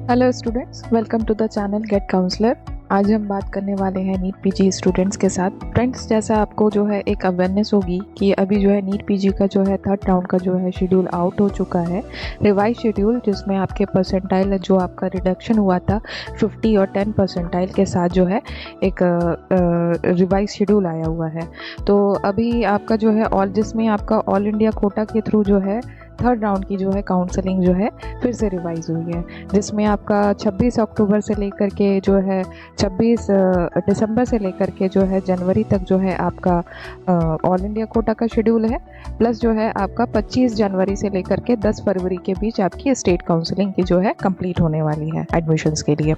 Hello students, welcome to the channel Get Counsellor. आज हम बात करने वाले हैं नीट पीजी स्टूडेंट्स के साथ। फ्रेंड्स, जैसा आपको जो है एक अवेयरनेस होगी कि अभी जो है नीट पीजी का जो है थर्ड राउंड का जो है शेड्यूल आउट हो चुका है, रिवाइज शेड्यूल, जिसमें आपके परसेंटाइल जो आपका रिडक्शन हुआ था 50 और 10 परसेंटाइल के साथ जो है एक रिवाइज शेड्यूल आया हुआ है। तो अभी आपका जो है जिसमें आपका ऑल इंडिया कोटा के थ्रू जो है थर्ड राउंड की जो है काउंसलिंग जो है फिर से रिवाइज हुई है, जिसमें आपका 26 अक्टूबर से लेकर के जो है 26 दिसंबर से लेकर के जो है जनवरी तक जो है आपका ऑल इंडिया कोटा का शेड्यूल है, प्लस जो है आपका 25 जनवरी से लेकर के 10 फरवरी के बीच आपकी स्टेट काउंसलिंग की जो है कंप्लीट होने वाली है एडमिशन्स के लिए।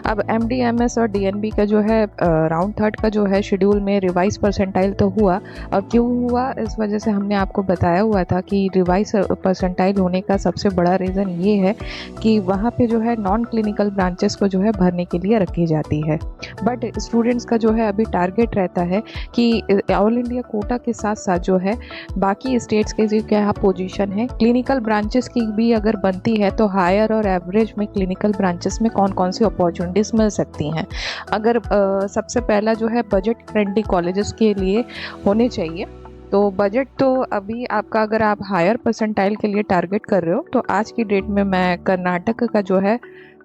अब MD MS और DNB का जो है राउंड थर्ड का जो है शेड्यूल में रिवाइज परसेंटाइल तो हुआ, और क्यों हुआ इस वजह से हमने आपको बताया हुआ था कि रिवाइज परसेंटाइल होने का सबसे बड़ा रीज़न ये है कि वहाँ पे जो है नॉन क्लिनिकल ब्रांचेस को जो है भरने के लिए रखी जाती है। बट स्टूडेंट्स का जो है अभी टारगेट रहता है कि ऑल इंडिया कोटा के साथ साथ जो है बाकी स्टेट्स के जो क्या पोजीशन है, क्लिनिकल ब्रांचेस की भी अगर बनती है तो हायर और एवरेज में क्लिनिकल ब्रांचेस में कौन कौन सी अपॉर्चुनिटीज़ मिल सकती हैं। अगर सबसे पहला जो है बजट फ्रेंडली कॉलेजेस के लिए होने चाहिए। तो बजट तो अभी आपका, अगर आप हायर परसेंटाइल के लिए टारगेट कर रहे हो तो आज की डेट में मैं कर्नाटक का जो है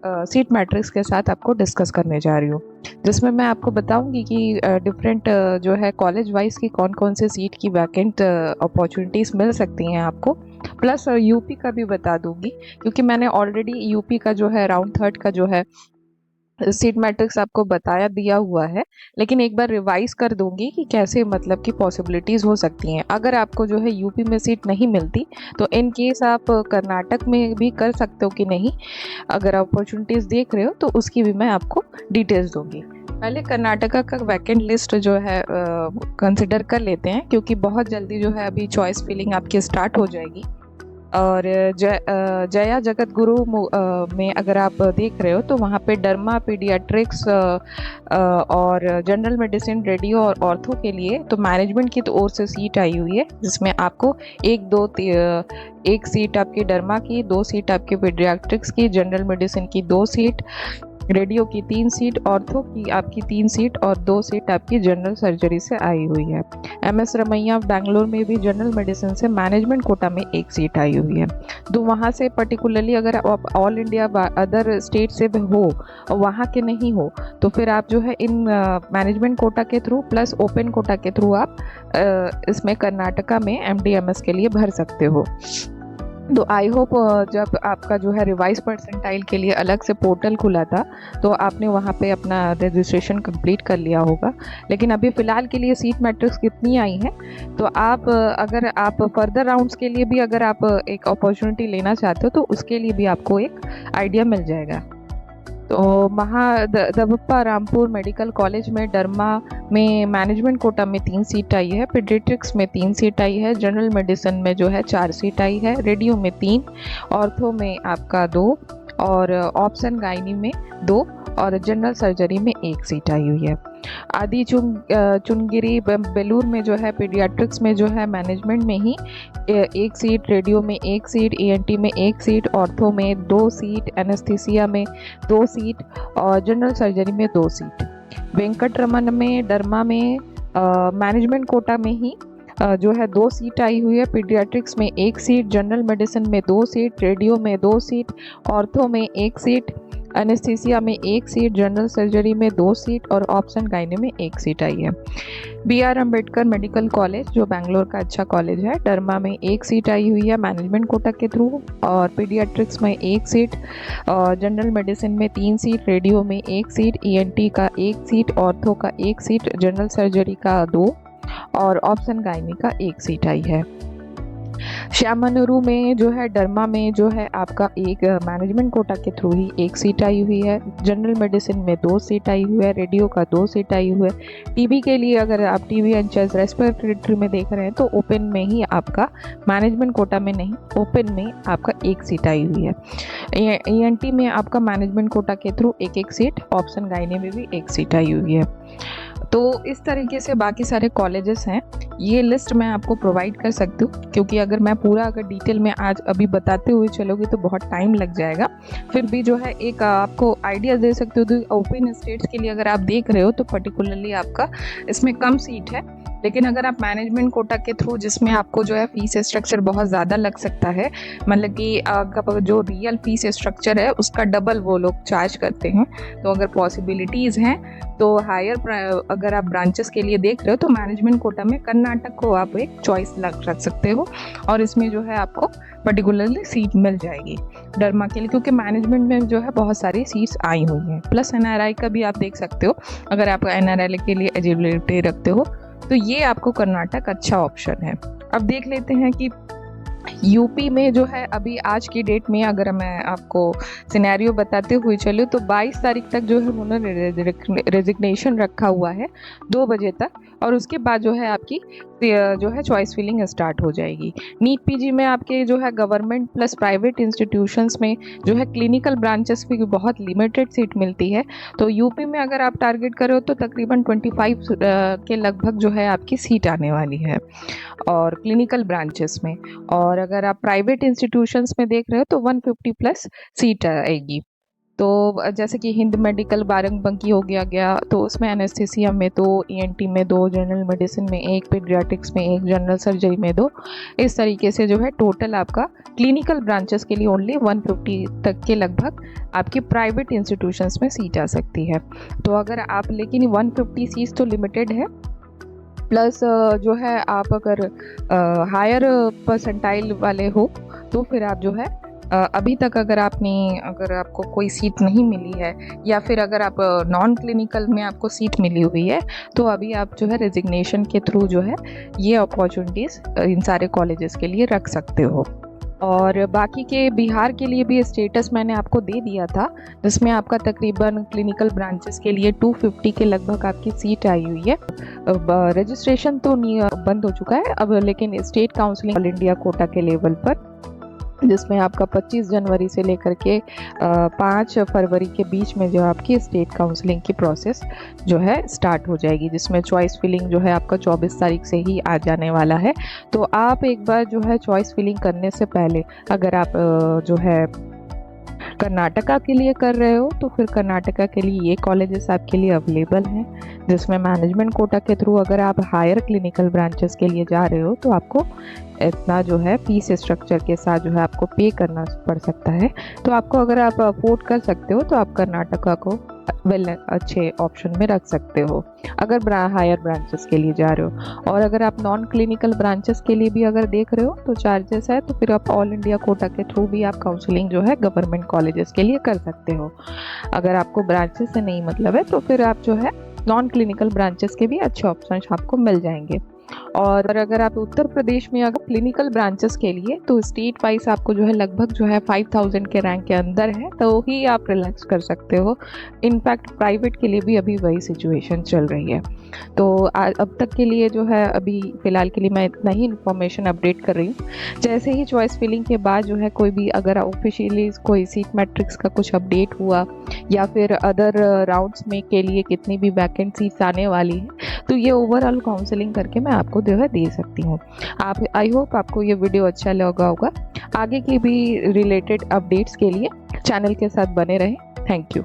सीट मैट्रिक्स के साथ आपको डिस्कस करने जा रही हूँ, जिसमें मैं आपको बताऊंगी कि डिफरेंट जो है कॉलेज वाइज की कौन कौन से सीट की वैकेंट अपॉर्चुनिटीज़ मिल सकती हैं आपको, प्लस यूपी का भी बता दूंगी, क्योंकि मैंने ऑलरेडी यूपी का जो है राउंड थर्ड का जो है सीट मैट्रिक्स आपको बताया दिया हुआ है, लेकिन एक बार रिवाइज कर दूंगी कि कैसे मतलब की पॉसिबिलिटीज़ हो सकती हैं। अगर आपको जो है यूपी में सीट नहीं मिलती तो इन केस आप कर्नाटक में भी कर सकते हो कि नहीं, अगर अपॉर्चुनिटीज़ देख रहे हो तो उसकी भी मैं आपको डिटेल्स दूंगी। पहले कर्नाटका का वैकेंट लिस्ट जो है कंसिडर कर लेते हैं, क्योंकि बहुत जल्दी जो है अभी चॉइस फिलिंग आपकी स्टार्ट हो जाएगी। और जया जगत गुरु में अगर आप देख रहे हो तो वहाँ पे डर्मा, पीडियाट्रिक्स और जनरल मेडिसिन, रेडियो और ऑर्थो के लिए तो मैनेजमेंट की ओर से सीट आई हुई है, जिसमें आपको एक सीट आपकी डर्मा की, 2 सीट आपकी पीडियाट्रिक्स की, जनरल मेडिसिन की 2 सीट, रेडियो की 3 सीट, ऑर्थो की आपकी 3 सीट और 2 सीट आपकी जनरल सर्जरी से आई हुई है। MS रमैया बैंगलोर में भी जनरल मेडिसिन से मैनेजमेंट कोटा में 1 सीट आई हुई है। तो वहाँ से पर्टिकुलरली अगर आप ऑल इंडिया अदर स्टेट से हो और वहाँ के नहीं हो तो फिर आप जो है इन मैनेजमेंट कोटा के थ्रू प्लस ओपन कोटा के थ्रू आप इसमें कर्नाटका में MD MS के लिए भर सकते हो। तो आई होप जब आपका जो है रिवाइज परसेंटाइल के लिए अलग से पोर्टल खुला था तो आपने वहाँ पे अपना रजिस्ट्रेशन कंप्लीट कर लिया होगा। लेकिन अभी फ़िलहाल के लिए सीट मैट्रिक्स कितनी आई हैं, तो आप अगर आप फर्दर राउंड्स के लिए भी अगर आप एक अपॉर्चुनिटी लेना चाहते हो तो उसके लिए भी आपको एक आइडिया मिल जाएगा। तो दबप्पा रामपुर मेडिकल कॉलेज में डर्मा में मैनेजमेंट कोटा में 3 सीट आई है, पीडियाट्रिक्स में 3 सीट आई है, जनरल मेडिसिन में जो है 4 सीट आई है, रेडियो में 3, ऑर्थो में आपका 2 और ऑप्शन गायनी में 2 और जनरल सर्जरी में 1 सीट आई हुई है। आदि चुनगिरी बेलूर में जो है पीडियाट्रिक्स में जो है मैनेजमेंट में ही 1 सीट, रेडियो में 1 सीट, ENT में 1 सीट, ऑर्थो में 2 सीट, एनेस्थीसिया में 2 सीट और जनरल सर्जरी में 2 सीट। वेंकटरमन में डर्मा में मैनेजमेंट कोटा में ही जो है 2 सीट आई हुई है, पीडियाट्रिक्स में 1 सीट, जनरल मेडिसिन में 2 सीट, रेडियो में 2 सीट, ऑर्थो में 1 सीट, एनेस्थीसिया में 1 सीट, जनरल सर्जरी में 2 सीट और ऑप्शन गायने में 1 सीट आई है। BR अम्बेडकर मेडिकल कॉलेज जो बैंगलोर का अच्छा कॉलेज है, डर्मा में 1 सीट आई हुई है मैनेजमेंट कोटा के थ्रू और पीडियाट्रिक्स में 1 सीट और जनरल मेडिसिन में 3 सीट, रेडियो में 1 सीट, ENT का 1 सीट, ऑर्थो का 1 सीट, जनरल सर्जरी का 2 और ऑप्शन गायनी का 1 सीट आई है। श्यामनुरु में जो है डर्मा में जो है आपका एक मैनेजमेंट कोटा के थ्रू ही 1 सीट आई हुई है, जनरल मेडिसिन में 2 सीट आई हुई है, रेडियो का 2 सीट आई हुई है। टीबी के लिए अगर आप TB एंड चेस्ट रेस्पिरेटरी में देख रहे हैं तो ओपन में ही आपका, मैनेजमेंट कोटा में नहीं, ओपन में आपका 1 सीट आई हुई है। ENT में आपका मैनेजमेंट कोटा के थ्रू 1 सीट, ऑप्शन गायने में भी 1 सीट आई हुई है। तो इस तरीके से बाकी सारे कॉलेजेस हैं, ये लिस्ट मैं आपको प्रोवाइड कर सकती हूँ, क्योंकि अगर मैं पूरा अगर डिटेल में आज अभी बताते हुए चलोगी तो बहुत टाइम लग जाएगा। फिर भी जो है एक आपको आइडिया दे सकती हूँ। तो ओपन स्टेट्स के लिए अगर आप देख रहे हो तो पर्टिकुलरली आपका इसमें कम सीट है, लेकिन अगर आप मैनेजमेंट कोटा के थ्रू, जिसमें आपको जो है फीस स्ट्रक्चर बहुत ज़्यादा लग सकता है, मतलब कि आपका जो रियल फीस स्ट्रक्चर है उसका डबल वो लोग चार्ज करते हैं। तो अगर पॉसिबिलिटीज़ हैं तो हायर अगर आप ब्रांचेस के लिए देख रहे हो तो मैनेजमेंट कोटा में कर्नाटक को आप एक चॉइस रख सकते हो, और इसमें जो है आपको पर्टिकुलरली सीट मिल जाएगी डरमा के लिए, क्योंकि मैनेजमेंट में जो है बहुत सारी सीट्स आई हुई हैं। प्लस एनआरआई का भी आप देख सकते हो, अगर आप एनआरआई के लिए एलिजिबिलिटी रखते हो तो ये आपको कर्नाटक अच्छा ऑप्शन है। अब देख लेते हैं कि यूपी में जो है अभी आज की डेट में अगर मैं आपको सिनेरियो बताते हुए चलूँ तो 22 तारीख तक जो है उन्होंने रेजिग्नेशन रखा हुआ है 2 बजे तक, और उसके बाद जो है आपकी जो है चॉइस फिलिंग स्टार्ट हो जाएगी। नीट पीजी में आपके जो है गवर्नमेंट प्लस प्राइवेट इंस्टीट्यूशंस में जो है क्लिनिकल ब्रांचेस भी बहुत लिमिटेड सीट मिलती है। तो यूपी में अगर आप टारगेट करो तो तकरीबन 25 के लगभग जो है आपकी सीट आने वाली है और क्लिनिकल ब्रांचेस में। और अगर आप प्राइवेट इंस्टीट्यूशंस में देख रहे हो तो 150 प्लस सीट आएगी। तो जैसे कि हिंद मेडिकल बाराबंकी हो गया, तो उसमें एनेस्थीसिया में 2, ईएनटी में 2, जनरल मेडिसिन में 1, पीडियाट्रिक्स में 1, जनरल सर्जरी में 2। इस तरीके से जो है टोटल आपका क्लिनिकल ब्रांचेस के लिए ओनली 150 तक के लगभग आपकी प्राइवेट इंस्टीट्यूशंस में सीट आ सकती है। तो अगर आप, लेकिन 150 सीट्स तो लिमिटेड है, प्लस जो है आप अगर हायर परसेंटाइल वाले हो तो फिर आप जो है अभी तक अगर आपको कोई सीट नहीं मिली है, या फिर अगर आप नॉन क्लिनिकल में आपको सीट मिली हुई है, तो अभी आप जो है रेजिग्नेशन के थ्रू जो है ये अपॉर्चुनिटीज़ इन सारे कॉलेजेस के लिए रख सकते हो। और बाकी के बिहार के लिए भी स्टेटस मैंने आपको दे दिया था, जिसमें आपका तकरीबन क्लिनिकल ब्रांचेस के लिए 250 के लगभग आपकी सीट आई हुई है। रजिस्ट्रेशन तो बंद हो चुका है अब, लेकिन state counselling all India quota के लेवल पर, जिसमें आपका 25 जनवरी से लेकर के 5 फरवरी के बीच में जो आपकी स्टेट काउंसलिंग की प्रोसेस जो है स्टार्ट हो जाएगी, जिसमें चॉइस फिलिंग जो है आपका 24 तारीख से ही आ जाने वाला है। तो आप एक बार जो है चॉइस फिलिंग करने से पहले अगर आप जो है कर्नाटका के लिए कर रहे हो तो फिर कर्नाटका के लिए ये कॉलेजेस आपके लिए अवेलेबल हैं, जिसमें मैनेजमेंट कोटा के थ्रू अगर आप हायर क्लिनिकल ब्रांचेस के लिए जा रहे हो तो आपको इतना जो है फीस स्ट्रक्चर के साथ जो है आपको पे करना पड़ सकता है। तो आपको अगर आप अफोर्ड कर सकते हो तो आप कर्नाटका को अच्छे ऑप्शन में रख सकते हो अगर हायर ब्रांचेस के लिए जा रहे हो। और अगर आप नॉन क्लिनिकल ब्रांचेस के लिए भी अगर देख रहे हो तो चार्जेस है, तो फिर आप ऑल इंडिया कोटा के थ्रू भी आप काउंसलिंग जो है गवर्नमेंट कॉलेजेस के लिए कर सकते हो। अगर आपको ब्रांचेस से नहीं मतलब है तो फिर आप जो है नॉन क्लिनिकल ब्रांचेस के भी अच्छे ऑप्शन आपको मिल जाएंगे। और अगर आप उत्तर प्रदेश में अगर क्लिनिकल ब्रांचेस के लिए तो स्टेट वाइज आपको जो है लगभग जो है 5000 के रैंक के अंदर है, तो ही आप रिलैक्स कर सकते हो। इनफैक्ट प्राइवेट के लिए भी अभी वही सिचुएशन चल रही है। तो अब तक के लिए जो है अभी फ़िलहाल के लिए मैं इतना ही इन्फॉर्मेशन अपडेट कर रही हूँ। जैसे ही चॉइस फिलिंग के बाद जो है कोई भी अगर ऑफिशियली कोई सीट मैट्रिक्स का कुछ अपडेट हुआ, या फिर अदर राउंड्स में के लिए कितनी भी वैकेंसीज आने वाली है, तो ये ओवरऑल काउंसलिंग करके मैं आपको जो है दे सकती हूँ। आप, आई होप आपको ये वीडियो अच्छा लगा होगा। आगे की भी रिलेटेड अपडेट्स के लिए चैनल के साथ बने रहें। Thank you.